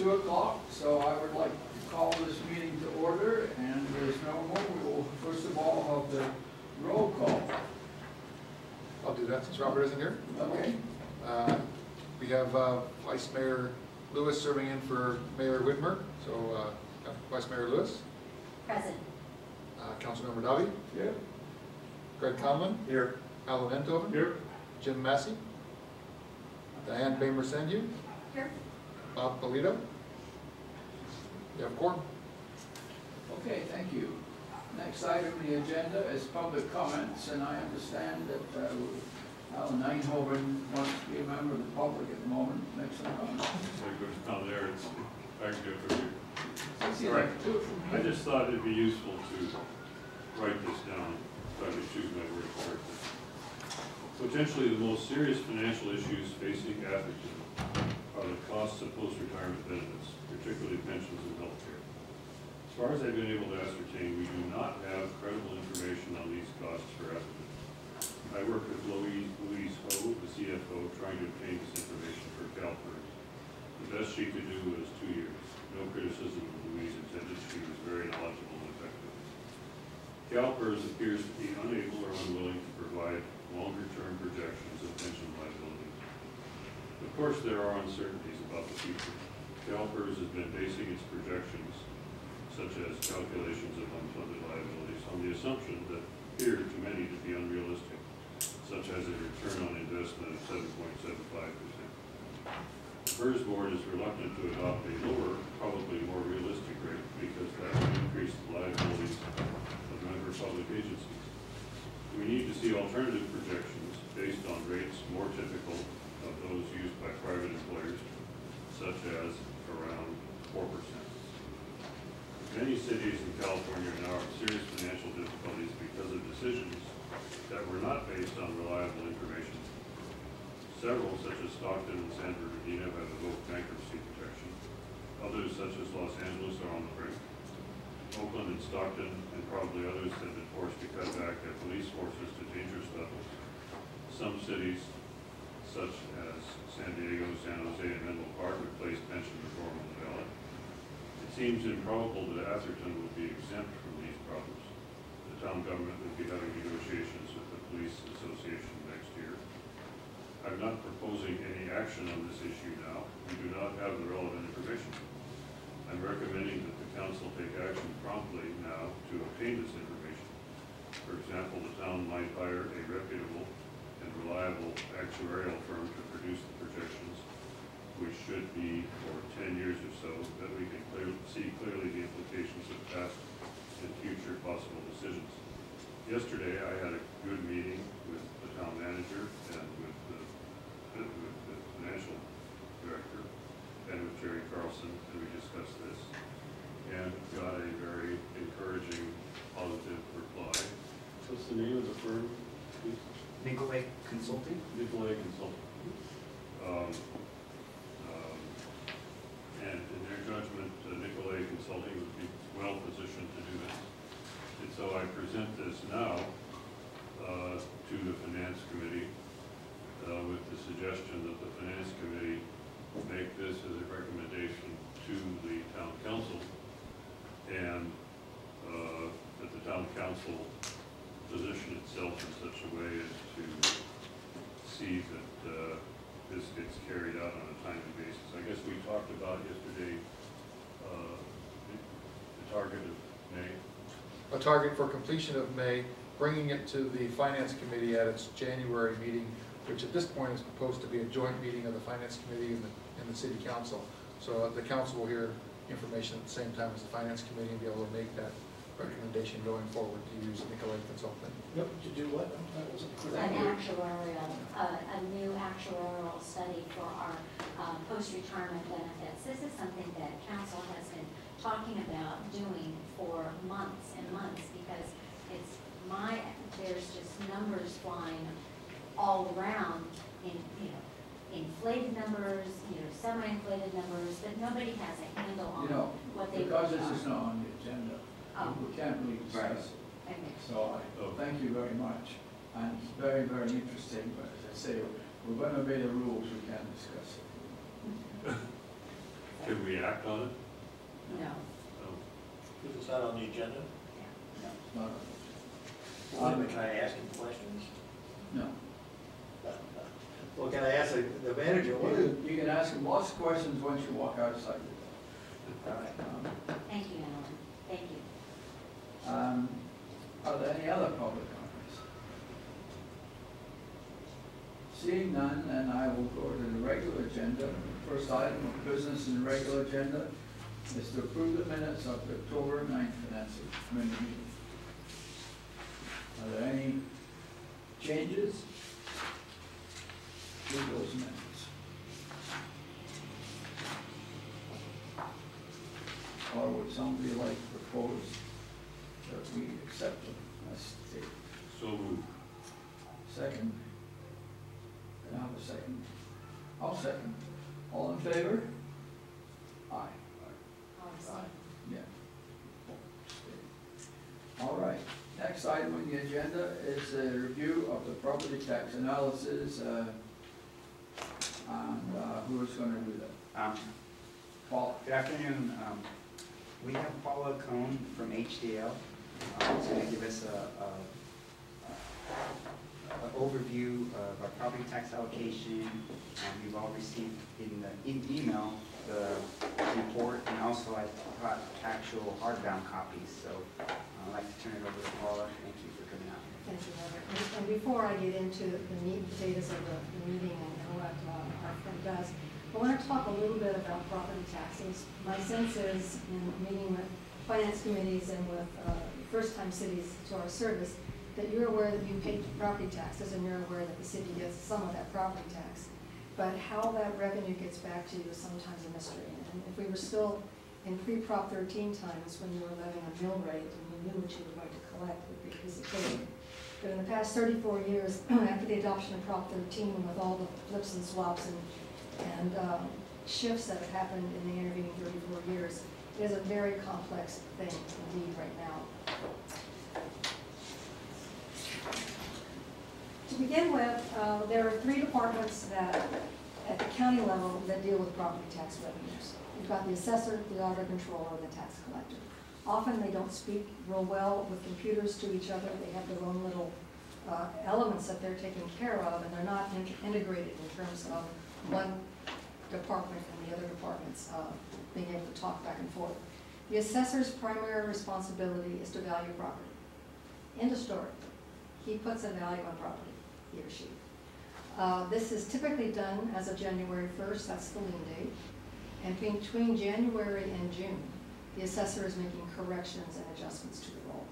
2 o'clock, so I would like to call this meeting to order, and as normal, we will first of all have the roll call. I'll do that since Robert isn't here. Okay. We have Vice Mayor Lewis serving in for Mayor Whitmer. So Vice Mayor Lewis. Present. Councilmember Davi. Here. Greg Conlon. Here. Alan Enthoven. Here. Jim Massey. Diane Bamer-Sandhu. Here. Bob Polito. You have a quorum. Okay, thank you. Next item on the agenda is public comments, and I understand that Alan Einthoven wants to be a member of the public at the moment. Make some comments. Very good. Down there, it's I can do it for you. See, I can do it from I here. just thought it'd be useful to write this down, try to choose my words correctly. Potentially the most serious financial issues facing Atherton are the costs of post-retirement benefits, particularly pensions and health care. As far as I've been able to ascertain, we do not have credible information on these costs for Atherton. I work with Louise Ho, the CFO, trying to obtain this information for CalPERS. The best she could do was 2 years. No criticism of Louise intended. She was very knowledgeable and effective. CalPERS appears to be unable or unwilling to provide longer-term projections of pension liabilities. Of course, there are uncertainties about the future. CalPERS has been basing its projections, such as calculations of unfunded liabilities, on the assumption that appear to many to be unrealistic, such as a return on investment of 7.75%. The PERS board is reluctant to adopt a lower, probably more realistic rate because that would increase the liabilities of member public agencies. We need to see alternative projections based on rates more typical of those used by private employers, such as around 4%. Many cities in California now have serious financial difficulties because of decisions that were not based on reliable information. Several, such as Stockton and San Bernardino, have evoked bankruptcy protection. Others, such as Los Angeles, are on the brink. Oakland and Stockton, and probably others, have been forced to cut back their police forces to dangerous levels. Some cities, such as San Diego, San Jose, and Menlo Park, have placed pension reform on the ballot. It seems improbable that Atherton would be exempt from these problems. The town government will be having negotiations with the police association next year. I'm not proposing any action on this issue now. We do not have the relevant information. I'm recommending that the council take action promptly now to obtain this information. For example, the town might hire a reputable and reliable actuarial firm to produce the projections, which should be for 10 years or so, that we can see clearly the implications of past and future possible decisions. Yesterday, I had a good meeting with the town manager and with the financial director and with Jerry Carlson, and we discussed this and got a very encouraging, positive reply. What's the name of the firm, please? Nicolay Consulting. Nicolay Consulting. And in their judgment, Nicolay Consulting would be well positioned to do this. And so I present this now to the Finance Committee with the suggestion that the Finance Committee make this as a recommendation to the Town Council, and that the Town Council position itself in such a way as to see that this gets carried out on a timely basis. I guess we talked about yesterday the target of May. A target for completion of May, bringing it to the Finance Committee at its January meeting, which at this point is proposed to be a joint meeting of the Finance Committee and the City Council. So the Council will hear information at the same time as the Finance Committee and be able to make that recommendation going forward to use Nicolay Consulting. Yep, to do what? That wasn't clear. A new actuarial study for our post-retirement benefits. This is something that council has been talking about doing for months and months, because there's just numbers flying all around in, inflated numbers, semi-inflated numbers, but nobody has a handle on what they because this is not on the agenda, we can't really discuss it. Okay. So thank you very much. And it's very, very interesting, but as I say, we're going to obey the rules, we can't discuss it. Can we act on it? No. No. Because it's not on the agenda? No, it's not on Can I ask him questions? the- No. Well, can I ask the manager, what is? You can ask him lots of questions once you walk outside the All right. door. Thank you, Alan. Thank you. Are there any other public comments? Seeing none, then I will go to the regular agenda. First item of business in the regular agenda is to approve the minutes of the October 9th Finance Committee meeting. Are there any changes to those minutes? Or would somebody like to propose that we accept them as stated? So moved. Second? Can I have a second? I'll second. All in favor? Aye. Yeah. All right, next item on the agenda is a review of the property tax analysis, and who is gonna do that? Paul? Good afternoon. We have Paula Cohn from HDL. Who's going to give us an overview of our property tax allocation. We've all received in the email the report, and also I got actual hardbound copies. So I'd like to turn it over to Paula. Thank you for coming out. Thank you, Robert. And before I get into the meat and potatoes of the meeting and what our friend does, I want to talk a little bit about property taxes. My sense is, in meeting with finance committees and with first-time cities to our service, that you're aware that you pay property taxes and you're aware that the city gets some of that property tax. But how that revenue gets back to you is sometimes a mystery. And if we were still in pre-Prop 13 times, when you were levying a mill rate and you knew what you were going to collect, it would be easy code. But in the past 34 years, after the adoption of Prop 13, with all the flips and swaps and shifts that have happened in the intervening 34 years, it is a very complex thing indeed right now. To begin with, there are three departments that, at the county level, that deal with property tax revenues. You've got the assessor, the auditor controller, and the tax collector. Often they don't speak real well with computers to each other. They have their own little elements that they're taking care of, and they're not integrated in terms of one department and the other departments being able to talk back and forth. The assessor's primary responsibility is to value property. End of story. He puts a value on property, he or she. This is typically done as of January 1st, that's the lien date. And between January and June, the assessor is making corrections and adjustments to the roll.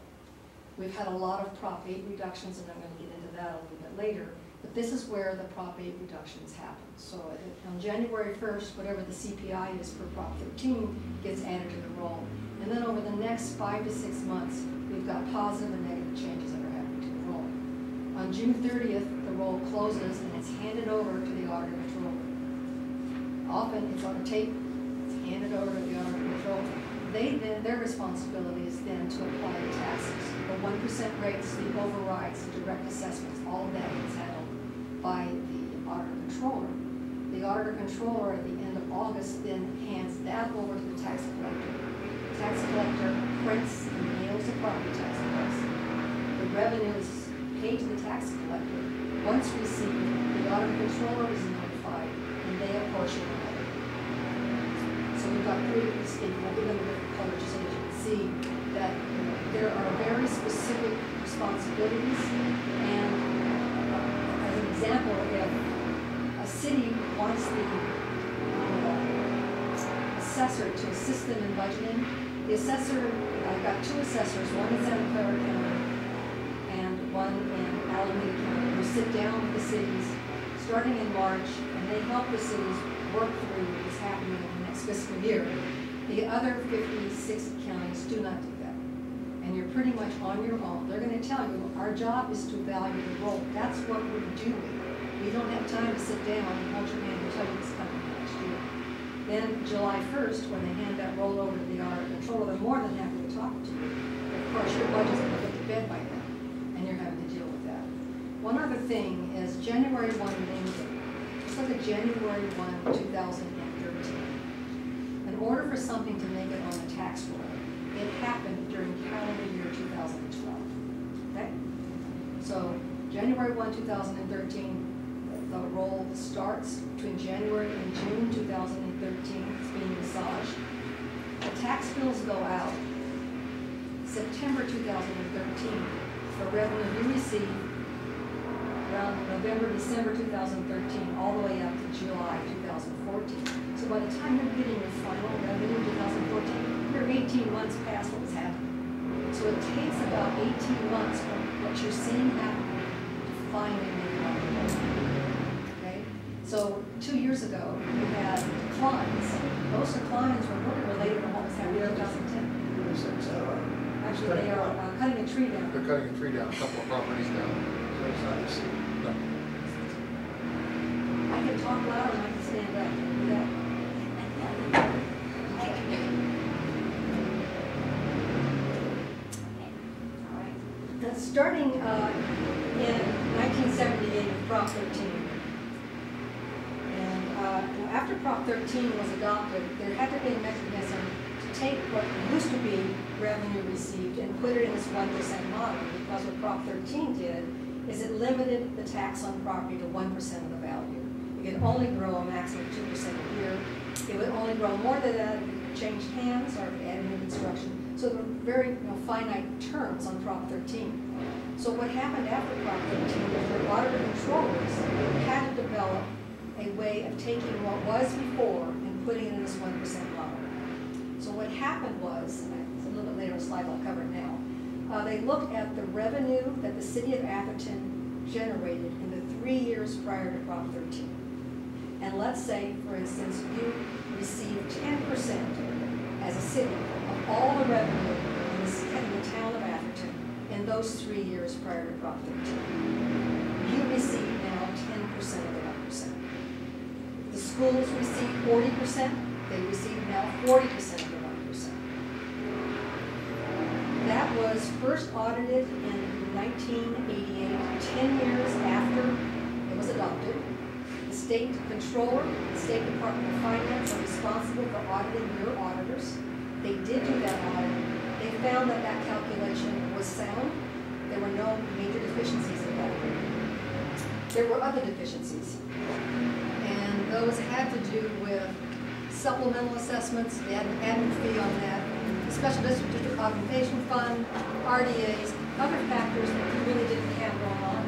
We've had a lot of Prop 8 reductions, and I'm going to get into that a little bit later. But this is where the Prop 8 reductions happen. So on January 1st, whatever the CPI is per Prop 13 gets added to the roll. And then over the next 5 to 6 months, we've got positive and negative changes that are happening to the roll. On June 30th, the roll closes and it's handed over to the auditor controller. Often it's on a tape, it's handed over to the auditor controller. Their responsibility is then to apply the taxes. The 1% rates, the overrides, the direct assessments, all of that is handled by the auditor controller. The auditor controller at the end of August then hands that over to the tax collector. The tax collector prints and mails the property tax bills. The revenue is paid to the tax collector. Once received, the auditor controller is notified and they apportion the revenue. So we've got three distinct, we'll give them a different color just so that you can see that there are very specific responsibilities. And as an example, if a city wants the assessor to assist them in budgeting, the assessor, I've got two assessors, one in Santa Clara County and one in Alameda County, who sit down with the cities starting in March, and they help the cities work through what's happening in the next fiscal year. The other 56 counties do not do that. And you're pretty much on your own. They're going to tell you, our job is to value the roll. That's what we're doing. We don't have time to sit down and hold your hand and tell you what's coming next year. Then July 1st, when they hand that roll over to the auditor controller, they're more than happy to talk to you. But of course, your budget's going to put to bed by then, and you're having to deal with that. One other thing is January 1 lien date. Let's look at January 1, 2013. The in order for something to make it on the tax roll, it happened during calendar year 2012. Okay? So January 1, 2013, the roll starts between January and June 2013. It's being massaged. The tax bills go out September 2013 for revenue you receive around November, December 2013, all the way up to July 2014. So by the time you're getting your final revenue in 2014, you're 18 months past what was happening. So it takes about 18 months from what you're seeing happen to finally make it on the roll. Okay? So 2 years ago, you had declines. Those declines were really related to what was happening in 2010. Actually, they are cutting a tree down. They're cutting a tree down, a couple of properties down. So it's not the city. No. I can talk louder and I can stand up. Starting in 1978 with Prop 13. And after Prop 13 was adopted, there had to be a mechanism to take what used to be revenue received and put it in this 1% model, because what Prop 13 did is it limited the tax on property to 1% of the value. It could only grow a maximum of 2% a year. It would only grow more than that if it changed hands or if it added new construction. So there were very finite terms on Prop 13. So what happened after Prop 13 was the auditor controllers had to develop a way of taking what was before and putting it in this 1% model. So what happened was, and it's a little bit later in the slide, I'll cover it now, they looked at the revenue that the city of Atherton generated in the 3 years prior to Prop 13. And let's say, for instance, you received 10% as a city of all the revenue in the town of Atherton in those 3 years prior to Prop 13. You receive now 10% of the 1%. The schools receive 40%, they receive now 40% of the 1%. That was first audited in 1988, 10 years after it was adopted. The state controller, the State Department of Finance are responsible for auditing your auditors. They did do that audit. They found that that calculation was sound. There were no major deficiencies in that. There were other deficiencies, and those had to do with supplemental assessments. They had an admin fee on that, the Special District Augmentation Fund, RDAs, other factors that we really didn't have going on.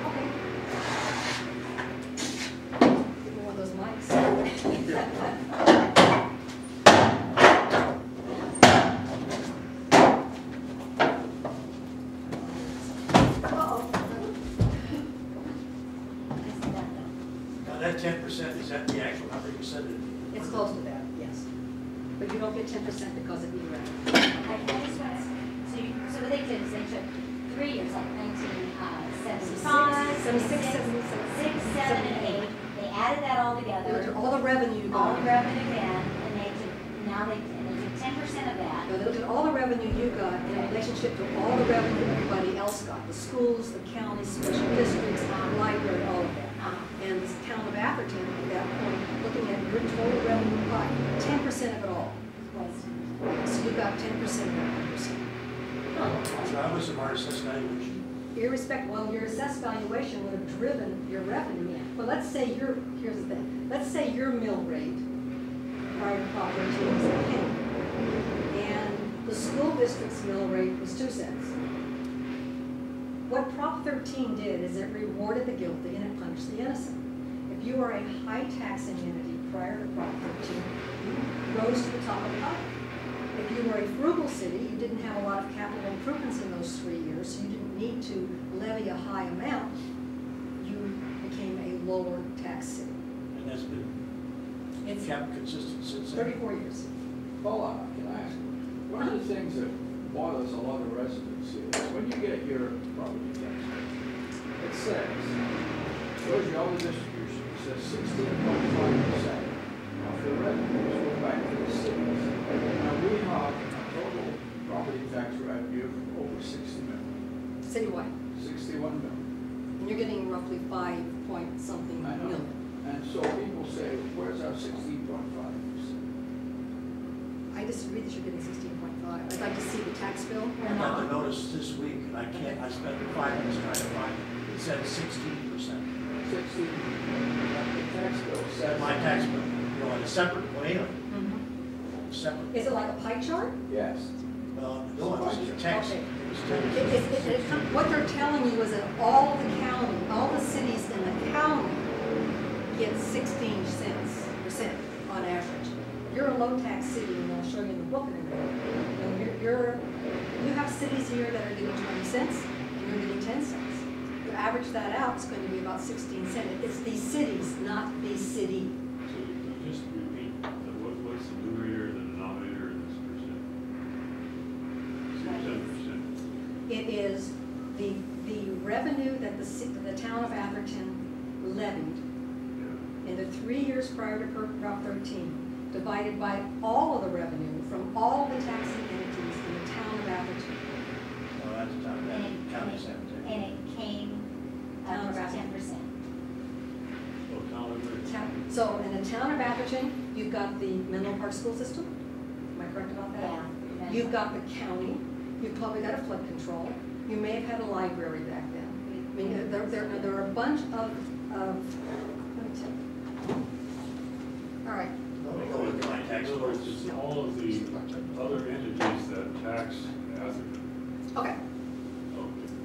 Okay. Give me one of those mics. That 10%, is that the actual number you said? It's close to that, yes. But you don't get 10% because of E-revenue. So what they did is they took 3 years, like 1975, 76, 76, 7, and 8. They added that all together. They looked at all the revenue you All got. the revenue again, and they took, now they took 10% of that. No, they looked at all the revenue you got in relationship to all the revenue everybody else got. The schools, the counties, special districts, library, all of that. And the town of Atherton, at that point, looking at your total revenue pie, 10% of it all. So you got 10% of that 1%. So that was the our assessed valuation. Irrespective, well, your assessed valuation would have driven your revenue. But let's say here's the thing, let's say your mill rate prior to Prop 13 was a penny, and the school district's mill rate was 2 cents. What Prop 13 did is it rewarded the guilty and it punished the innocent. If you are a high taxing entity prior to Prop 13, you rose to the top of the pile. If you were a frugal city, you didn't have a lot of capital improvements in those 3 years, so you didn't need to levy a high amount, you became a lower tax city. And that's been It's kept consistent since then. 34 years. Paula, can I ask, one of the things that bothers a lot of residents here is when you get your property tax rate, it says, shows you all the distribution, it says 16.5% of the revenues go back to the cities. Now we have a total property tax revenue of over 60 million, Citywide. 61 million. And you're getting roughly 5 point something I know. million. And so people say, where's our 60 disagree that you're getting 16.5. I'd like to see the tax bill. I got the notice this week, and I can't, I spent 5 minutes trying to find it. It said 16%. 16, the tax bill says. My tax bill, you know, in a separate, well, anyway, separate. Is it like a pie chart? Yes. No, it was a text. Okay. It was text. What they're telling you is that all the cities in the county get 16 cents percent on average. You're a low tax city, and I'll show you in the book in a minute. You have cities here that are getting 20 cents, and you're getting 10 cents. You average that out, it's going to be about 16 cents. It's these cities, not the city. So just repeat, what's the numerator, the denominator in this percent? 10%. It is the revenue that the town of Atherton levied in the 3 years prior to Prop 13, divided by all of the revenue from all the taxing entities in the town of Atherton. Oh, that's the time, And county it- cemetery. And it came Town up of to 10%. Oh, town of So in the town of Atherton, you've got the Menlo Park School System. Am I correct about that? Yeah. You've got the county. You've probably got a flood control. You may have had a library back then. I mean, there are a bunch of let me tell you. All right. Let me go look at my tax In other words, bills. it's all of the other entities that tax Atherton. Okay.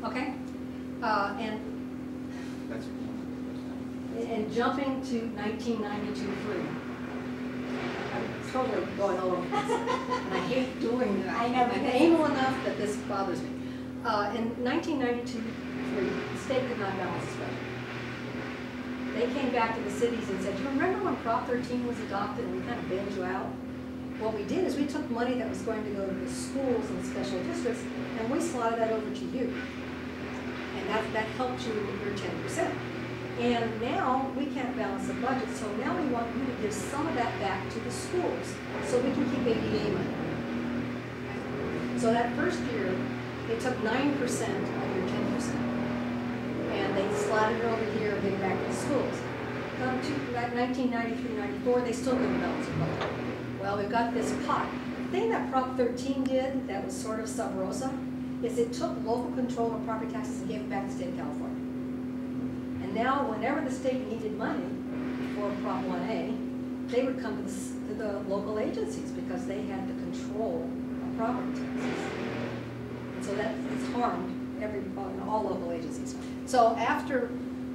Okay. Okay. And That's jumping to 1992-3. I'm totally going all over the place. And I hate doing that. I know, I'm because- anal enough that this bothers me. In 1992-3, the state could not balance its budget. They came back to the cities and said, do you remember when Prop 13 was adopted and we kind of bailed you out? What we did is we took money that was going to go to the schools and special districts, and we slotted that over to you. And that helped you with your 10%. And now we can't balance the budget, so now we want you to give some of that back to the schools so we can keep ADA money. So that first year, they took 9% of your 10%. And they slotted it over here and gave it back to the schools. Come to that 1993-94, they still couldn't balance the budget. Well, we've got this pot. The thing that Prop 13 did that was sort of sub rosa is it took local control of property taxes and gave it back to the state of California. And now, whenever the state needed money for Prop 1A, they would come to the local agencies because they had the control of property taxes. And so that it's harmed all local agencies. So after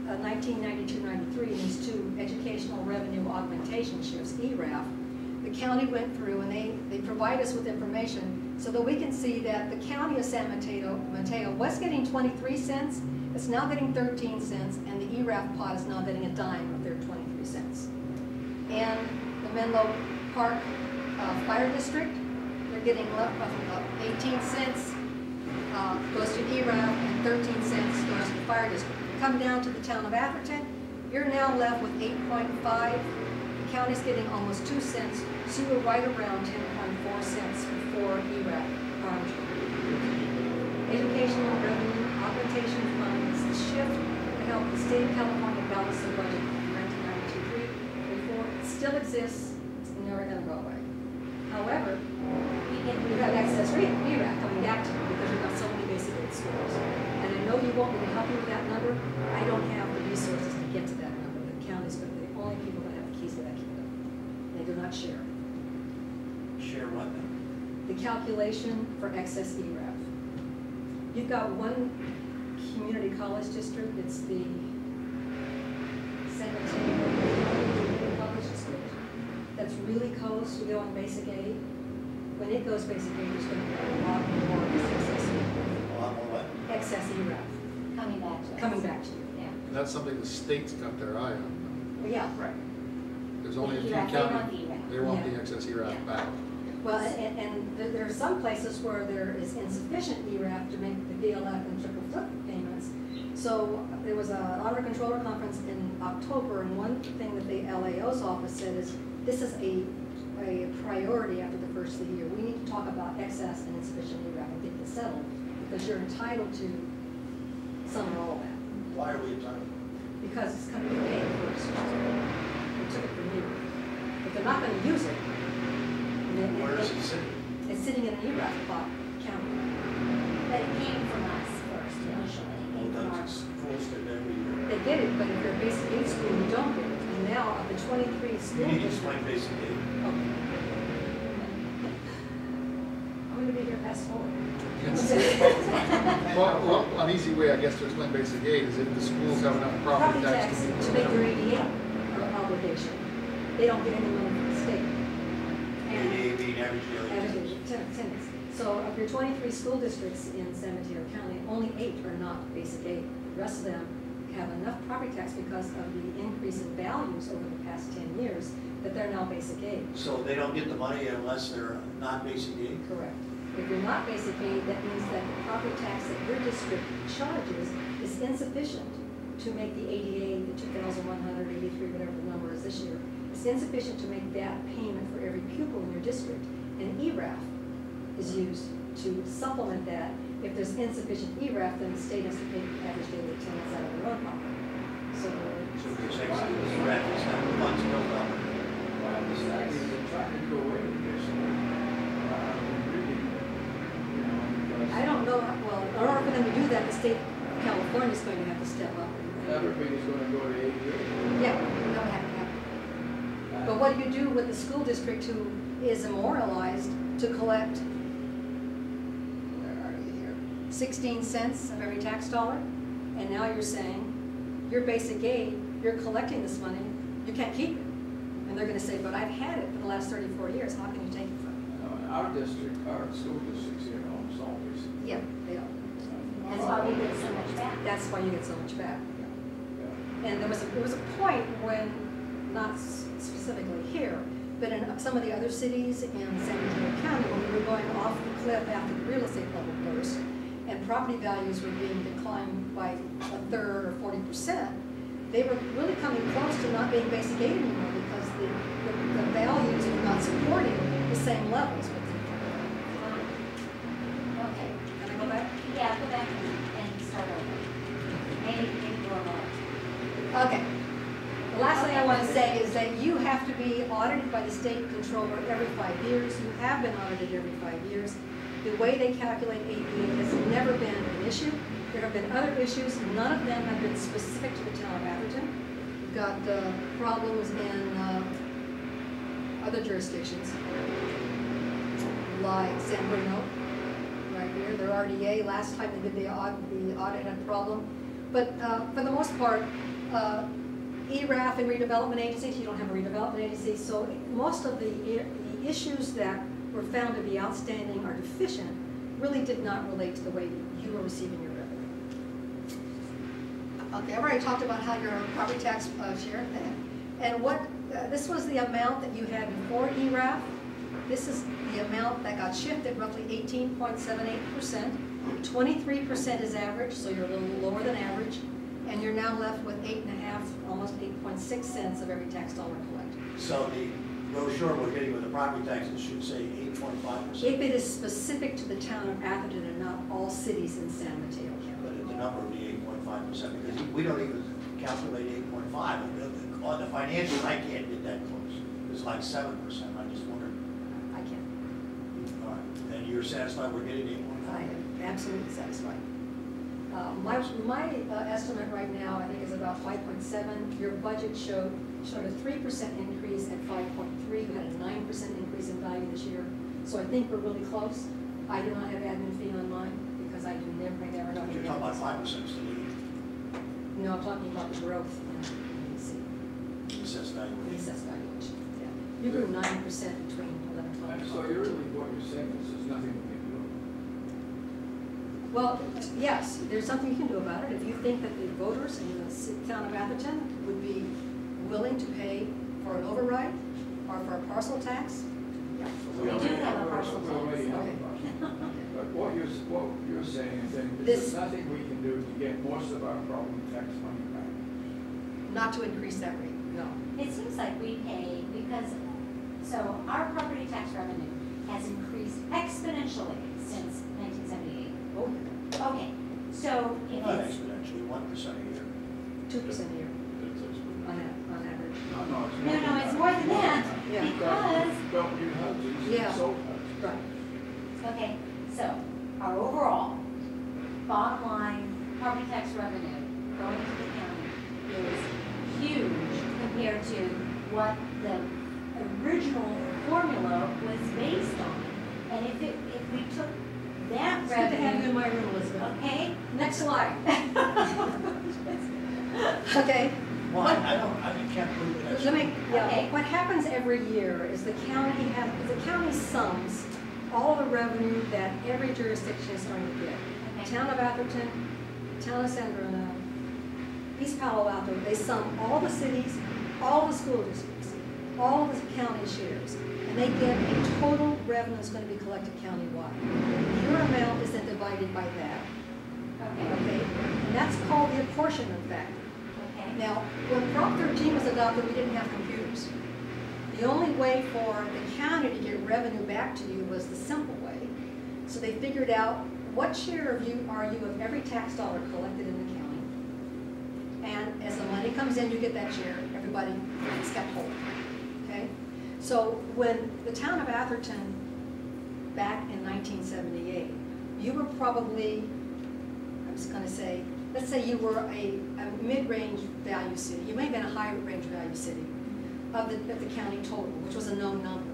1992-93, these two educational revenue augmentation shifts, ERAF, the county went through and they provide us with information so that we can see that the county of San Mateo was getting 23 cents, it's now getting 13 cents, and the ERAF pot is now getting a dime of their 23 cents. And the Menlo Park Fire District, they're getting roughly about 18 cents, goes to ERAF, and 13 cents goes to the fire district. Come down to the town of Atherton, you're now left with 8.5. The county's getting almost 2 cents, so you were right around 10.4 cents before ERAF harmed you. Educational revenue augmentation fund is the shift to help the state of California balance their budget in 1992-3. It still exists, it's never going to go away. However, you have excess ERAF coming back to you because you've got so many basic aid schools. And I know you want me to help you with that number. I don't have the resources to get to that number. The county's the only people that have the keys to that kingdom. They do not share. Share what then? The calculation for excess ERAF. You've got one community college district, it's the San Mateo Community College District. That's really close to going basic aid. When it goes basic aid, there's going to be a lot more excess ERAF. A lot more what? Excess ERAF Coming back to us. coming back to you. Yeah. And that's something the state's got their eye on. Well, yeah. right. There's only a few They want the counties, ERAF. they want Yeah. the excess ERAF Yeah. back. Well, and there are some places where there is insufficient ERAF to make the BLF and triple flip payments. So there was an auditor controller conference in October, and one thing that the LAO's office said is this is a priority after the first of the year. We need to talk about excess and insufficient ERAF and get this settled because you're entitled to some or all of that. Why are we entitled? Because it's coming from paying first. They took it from you. If they're not going to use it, and Where is it sitting? It's sitting in an ERAF county. But it came from us first initially, it Well, came from our. that's posted every year. They get it, but if you're a basic aid school, you don't get it. And now of the 23 You school need to districts. explain basic aid. Okay. I'm gonna be here past 4. Well, an easy way, I guess, to explain basic aid is if the schools have enough property tax. to make their ADA obligation. They don't get any money from the state. ADA being average daily Average attendance. attendance. So of your 23 school districts in San Mateo County, only 8 are not basic aid. The rest of them have enough property tax because of the increase in values over the past 10 years that they're now basic aid. So they don't get the money unless they're not basic aid? Correct. If you're not basic aid, that means that the property tax that your district charges is insufficient to make the ADA, the 2,183, whatever the number is this year. It's insufficient to make that payment for every pupil in your district. And ERAF is used to supplement that. If there's insufficient ERAF, then the state has to pay the average daily attendance out of their own pocket. So So you're saying the rent is not the funds built up? My understanding is they're trying to do away with this. Really, you know, because I don't know, well, in order for them to do that, the state of California is going to have to step up. everybody's gonna go to ADA. Yeah, that would have to happen. But what do you do with the school district who is immoralized to collect, where are you here, 16 cents of every tax dollar? And now you're saying, your basic aid, you're collecting this money, you can't keep it. And they're gonna say, but I've had it for the last 34 years, how can you take it from me? You know, in our district, our school districts here, almost always. Yeah, they don't. That's why we get so much back. That's why you get so much back. Yeah. And there was a point when, not specifically here, but in some of the other cities in San Mateo County, when we were going off the cliff after the real estate bubble burst, and property values were being declined by 1/3 or 40%, they were really coming close to not being basic aid anymore because the values were not supporting the same levels. Okay. Can I go back? Yeah, go back and start over. Maybe go more. Okay. The last thing I want to say is that you have to be audited by the state controller every 5 years. You have been audited every 5 years. The way they calculate ADA has never been an issue. There have been other issues, none of them have been specific to the town of Atherton. We've got problems in other jurisdictions, like San Bruno, right here. Their RDA, last time they did the audit had a problem. But for the most part, ERAF and redevelopment agencies, you don't have a redevelopment agency, so most of the issues that were found to be outstanding or deficient really did not relate to the way you were receiving your revenue. Okay, I've already talked about how your property tax share, and what, this was the amount that you had before ERAF. This is the amount that got shifted, roughly 18.78%. 23% is average, so you're a little lower than average, and you're now left with 8.5, almost 8.6 cents of every tax dollar collected. So the brochure we're getting with the property taxes should say 8.5%. If it is specific to the town of Atherton and not all cities in San Mateo County. But the number would be 8.5%, because we don't even calculate 8.5. On the financials, I can't get that close. It's like 7%. I just wondered. I can't. All right. And you're satisfied we're getting 8.5? I am absolutely satisfied. My estimate right now, I think, is about 5.7. Your budget showed a 3% increase at 5.3. You had a 9% increase in value this year. So I think we're really close. I do not have admin fee on mine because I never know. You're talking about 5% still. No, I'm talking about the growth in Assessed valuation. assessed valuation. Yeah. You grew 9% between 11 and 12. So you're really, what you're saying is there's nothing we can Well, yes, there's something you can do about it. If you think that the voters in the town of Atherton would be willing to pay for an override or for a parcel tax. do. We do have a partial We already tax. have a Okay. partial. But what you're saying is that This- there's nothing we can do to get most of our property tax money back. Not to increase that rate, no. It seems like we pay, because, so our property tax revenue has increased exponentially since 1978. Oh, Okay, so if Not it's, exponentially, 1% a year. 2% a year on average. No, it's no, it's more than that, Yeah. because, But you have to use Yeah. So, Right. Okay, so our overall bottom line property tax revenue going to the county is huge compared to what the original formula was based on. And if we took that It's good to have you in revenue, my room, Elizabeth. okay? Next slide. Okay. Well, I can't believe it. Let me, yeah, Okay. what happens every year is the county sums all the revenue that every jurisdiction is going to get. Okay. Town of Atherton, Town of San Bruno, East Palo Alto, they sum all the cities, all the school districts, all the county shares, and they get a total revenue that's going to be collected countywide. Your amount is then divided by that, Okay, okay? And that's called the apportionment factor. okay. Now, when Prop 13 was adopted, we didn't have computers. The only way for the county to get revenue back to you was the simple way. So they figured out what share of you are you of every tax dollar collected in the county. And as the money comes in, you get that share. Everybody gets kept whole. Okay? So when the town of Atherton, back in 1978, you were probably, I was going to say, let's say you were a mid-range value city. You may have been a high-range value city of the county total, which was a known number.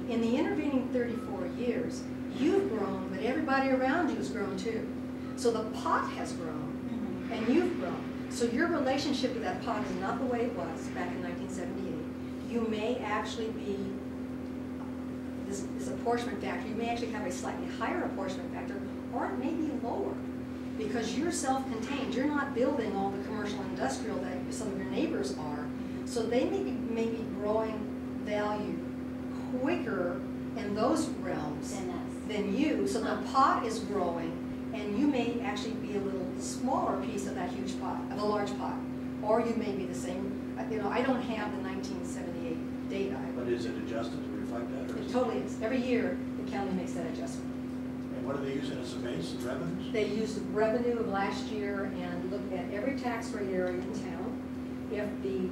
In the intervening 34 years, you've grown, but everybody around you has grown too. So the pot has grown, and you've grown. So your relationship to that pot is not the way it was back in 1978. You may actually be, this apportionment factor, you may actually have a slightly higher apportionment factor, or it may be lower. Because you're self-contained, you're not building all the commercial and industrial that some of your neighbors are. So they may be growing value quicker in those realms than you. So the pot is growing, and you may actually be a little smaller piece of that huge pot, of a large pot. Or you may be the same. You know, I don't have the 1978 data. But is it adjusted to reflect that? Or It is totally is. Every year, the county makes that adjustment. And what are they using as a base, the revenues? They used revenue of last year and looked at every tax rate area in town. If the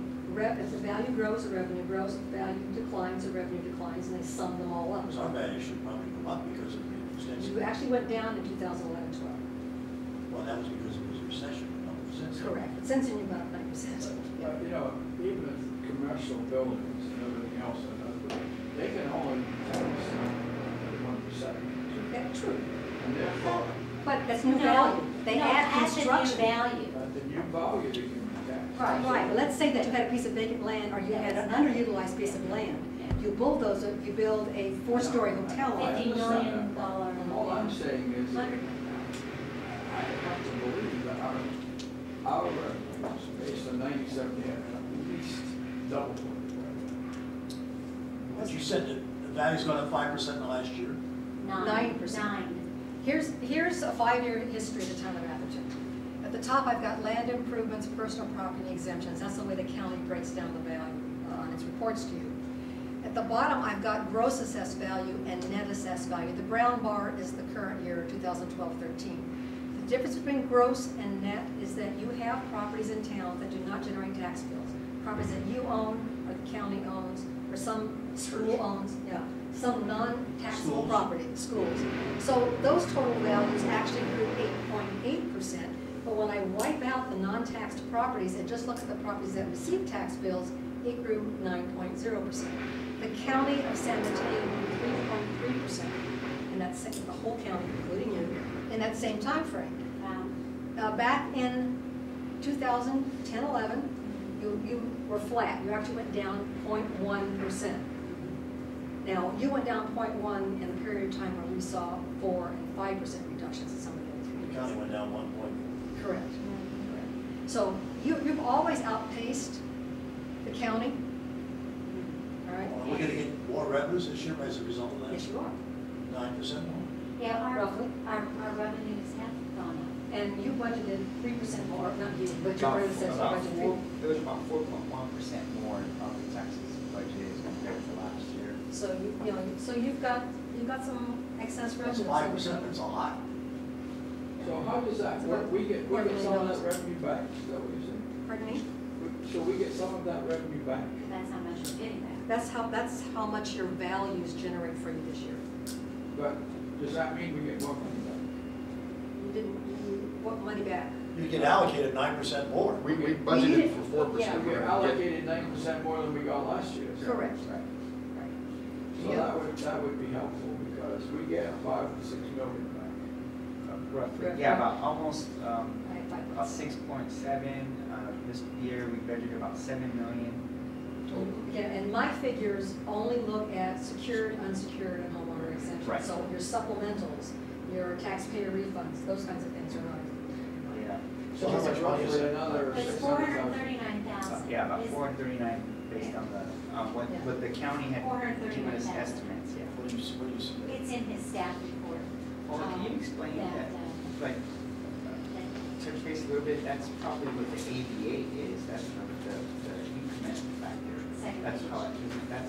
value grows, the revenue grows. If the value declines, the revenue declines, and they sum them all up. Because our value should probably go up because of the extension. You actually went down in 2011-12. Well, that was because it was a recession, not since. Correct. But since then, you've gone up 9%. you know, even with commercial buildings and everything else, they can only tax 1%. That's true. And therefore, But that's new No, value. They no, add that's the new construction. value. the new value they can tax. Right, but let's say that you had a piece of vacant land, or you had an underutilized piece of land. You bulldoze it, you build a 4-story hotel on it. $50 million. All I'm saying is, that I have to believe that our revenues based on 97 at least double what they were. But you said that the value's gone up 5% in the last year? 9%. 9. Here's a 5-year history of the town of Atherton. At the top, I've got land improvements, personal property exemptions. That's the way the county breaks down the value on its reports to you. At the bottom, I've got gross assessed value and net assessed value. The brown bar is the current year, 2012-13. The difference between gross and net is that you have properties in town that do not generate tax bills. Properties that you own, or the county owns, or some school owns, some non-taxable Schools. property, schools. So those total values actually grew 8.8%. But when I wipe out the non-taxed properties and just look at the properties that receive tax bills, it grew 9.0%. The county of San Mateo grew 3.3%, and that's the whole county, including you, in that same time frame. Wow. Back in 2010-11, you were flat. You actually went down 0.1%. Now, you went down 0.1 in a period of time where we saw 4% and 5% reductions in some of the other The communities. county went down 1 point. Correct. Correct. So you've always outpaced the county. All right? Are we gonna get more revenues this year as a result of that? Yes, you are. 9% more? Yeah, Roughly. our revenues have gone up. And you budgeted 3% more, not you, but your predecessor budgeted 3%. There was about 4.1% more in property taxes budgeted compared to last year. So you've got some excess That's revenue. 5%, that's a lot. So how does that work? We get some of that revenue back, is that what you're saying? Pardon me? So we get some of that revenue back? That's how much we're getting back. That's how much your values generate for you this year. But does that mean we get more money back? You want money back? You get allocated 9% more. We We budgeted did- for 4%. yeah. We We're gonna get- allocated 9% more than we got last year. Correct. Right. Right. So Yeah. that would be helpful because we get 5 to 6 million back. Roughly, Right. yeah, about almost, I have 5 about 6.7, this year we budgeted about 7 million total. Yeah, and my figures only look at secured, unsecured, and homeowner exemption. Right. So your supplementals, your taxpayer refunds, those kinds of things are not. Yeah. So how much roughly another It's 600,000? Yeah, about 439 based on the, what the county had given us 439,000. estimates, yeah. What do you see? It's in his staff report. Well, can you explain that, like, touch base a little bit, that's probably what the ABA is, that's the increment factor. That's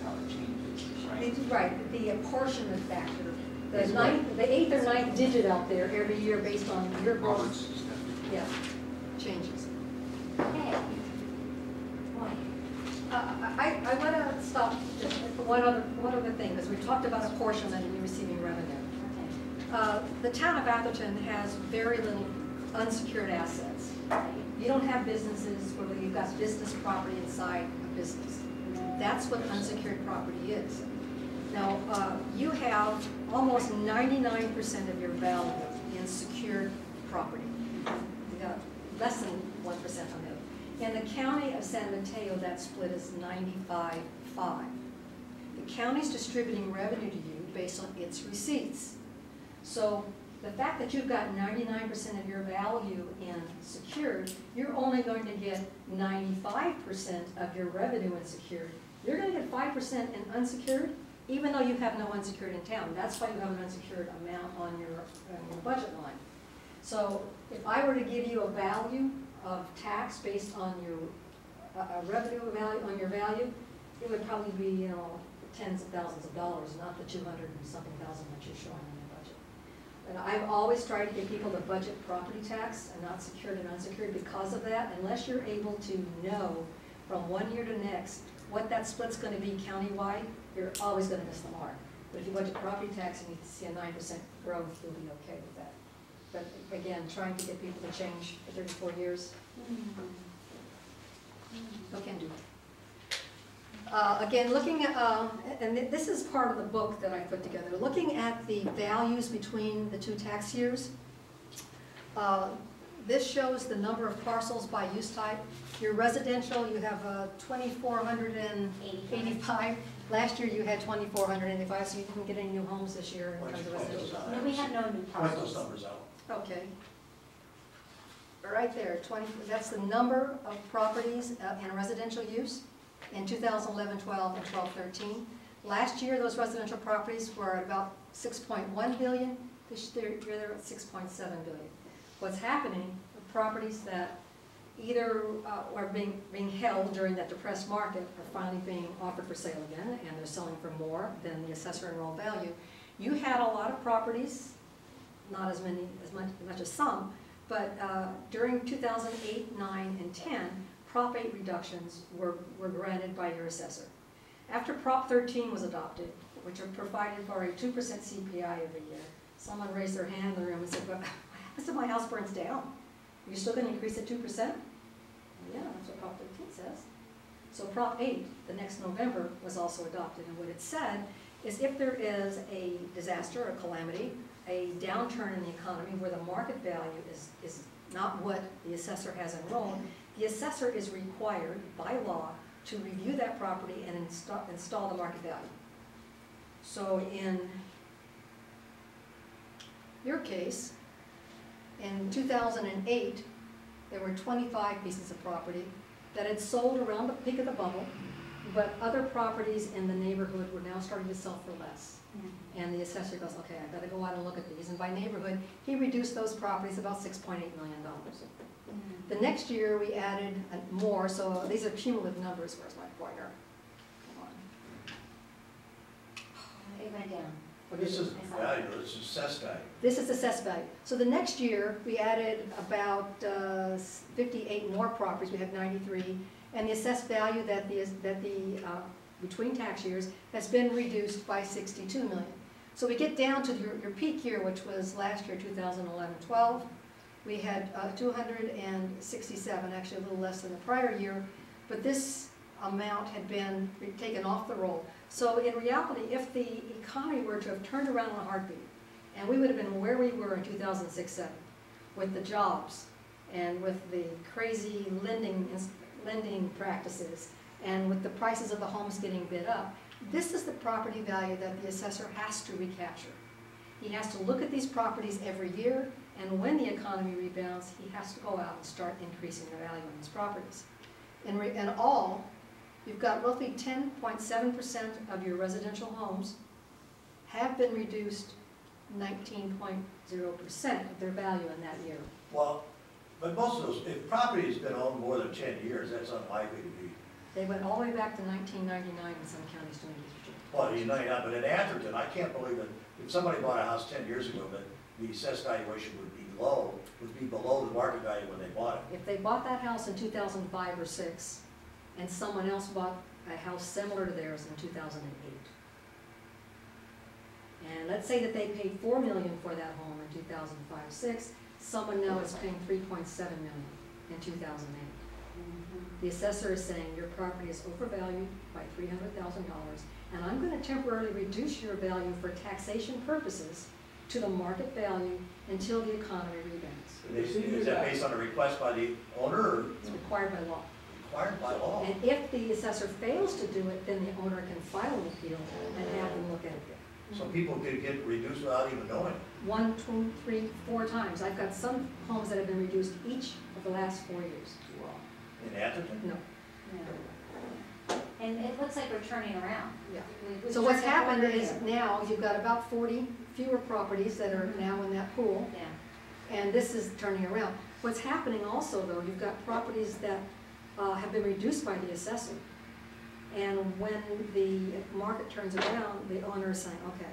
how it changes, right? Right, the apportionment factor, the Is ninth, the 8th or 9th digit out there every year based on your growth, Robert's stuff. yeah, changes. Okay. Boy, I want to stop just one other thing, because we talked about apportionment and receiving revenue. okay. The town of Atherton has very little unsecured assets. You don't have businesses where you've got business property inside a business. That's what unsecured property is. Now, you have almost 99% of your value in secured property. You got less than 1% on the other. In the county of San Mateo, that split is 95-5. The county's distributing revenue to you based on its receipts. So the fact that you've got 99% of your value in secured, you're only going to get 95% of your revenue in secured. You're going to get 5% in unsecured, even though you have no unsecured in town. That's why you have an unsecured amount on your budget line. So if I were to give you a value of tax based on your revenue value, on your value, it would probably be, tens of thousands of dollars, not the 200 and something thousand that you're showing in your budget. And I've always tried to get people to budget property tax and not secured and unsecured because of that. Unless you're able to know from one year to next what that split's going to be countywide, you're always going to miss the mark. But if you budget property tax and you see a 9% growth, you'll be okay with that. But again, trying to get people to change for 34 years, no can do. Again, looking at, and this is part of the book that I put together, looking at the values between the two tax years. This shows the number of parcels by use type. Your residential, you have 2,485. Last year you had 2,485, so you didn't get any new homes this year in terms of residential. No, we have no new Point parcels. those numbers out. Okay. Right there, 20, that's the number of properties in residential use in 2011, 12, and 12, 13. Last year, those residential properties were at about 6.1 billion. This year, they're at 6.7 billion. What's happening, the properties that either are being held during that depressed market are finally being offered for sale again, and they're selling for more than the assessor enrolled value. You had a lot of properties, not as much as some, but during 2008, 9, and 10, Prop 8 reductions were granted by your assessor. After Prop 13 was adopted, which are provided for a 2% CPI every year, someone raised their hand in the room and said, well, what happens if my house burns down? Are you still going to increase it 2%? Yeah, that's what Prop 13 says. So Prop 8, the next November, was also adopted, and what it said is if there is a disaster, a calamity, a downturn in the economy where the market value is not what the assessor has enrolled, the assessor is required by law to review that property and install the market value. So in your case, in 2008, there were 25 pieces of property that had sold around the peak of the bubble, but other properties in the neighborhood were now starting to sell for less. And the assessor goes, okay, I better go out and look at these. And by neighborhood, he reduced those properties about $6.8 million. The next year, we added more, so these are cumulative numbers. Where's my pointer? Come on. It went down. This is value, this is assessed value. This is assessed value. So the next year, we added about 58 more properties. We had 93. And the assessed value that the between tax years has been reduced by 62 million. So we get down to your peak year, which was last year, 2011-12. We had 267, actually a little less than the prior year, but this amount had been taken off the roll. So in reality, if the economy were to have turned around in a heartbeat, and we would have been where we were in 2006-07, with the jobs and with the crazy lending practices and with the prices of the homes getting bid up, this is the property value that the assessor has to recapture. He has to look at these properties every year, and when the economy rebounds, he has to go out and start increasing the value on these properties. In all, you've got roughly 10.7% of your residential homes have been reduced 19.0% of their value in that year. Well, but most of those, if property's been owned more than 10 years, that's unlikely to be. They went all the way back to 1999 in some counties doing this. Well, you know, yeah, but in Atherton, I can't believe that if somebody bought a house 10 years ago, that the assessed valuation would be below the market value when they bought it. If they bought that house in 2005 or 6, and someone else bought a house similar to theirs in 2008, and let's say that they paid $4 million for that home in 2005-06, someone now is paying $3.7 million in 2008. The assessor is saying your property is overvalued by $300,000, and I'm going to temporarily reduce your value for taxation purposes to the market value until the economy rebounds. Is that based on a request by the owner, or It's required by law. required by law? And if the assessor fails to do it, then the owner can file an appeal and have them look at it. So people could get reduced without even knowing it. 1, 2, 3, 4 times. I've got some homes that have been reduced each of the last 4 years. In Atherton? No. Yeah. And it looks like we're turning around. Yeah. We've So what's turned the happened corner is here. now you've got about 40 fewer properties that are now in that pool, Yeah. and this is turning around. What's happening also, though, you've got properties that have been reduced by the assessor, and when the market turns around, the owner is saying, okay,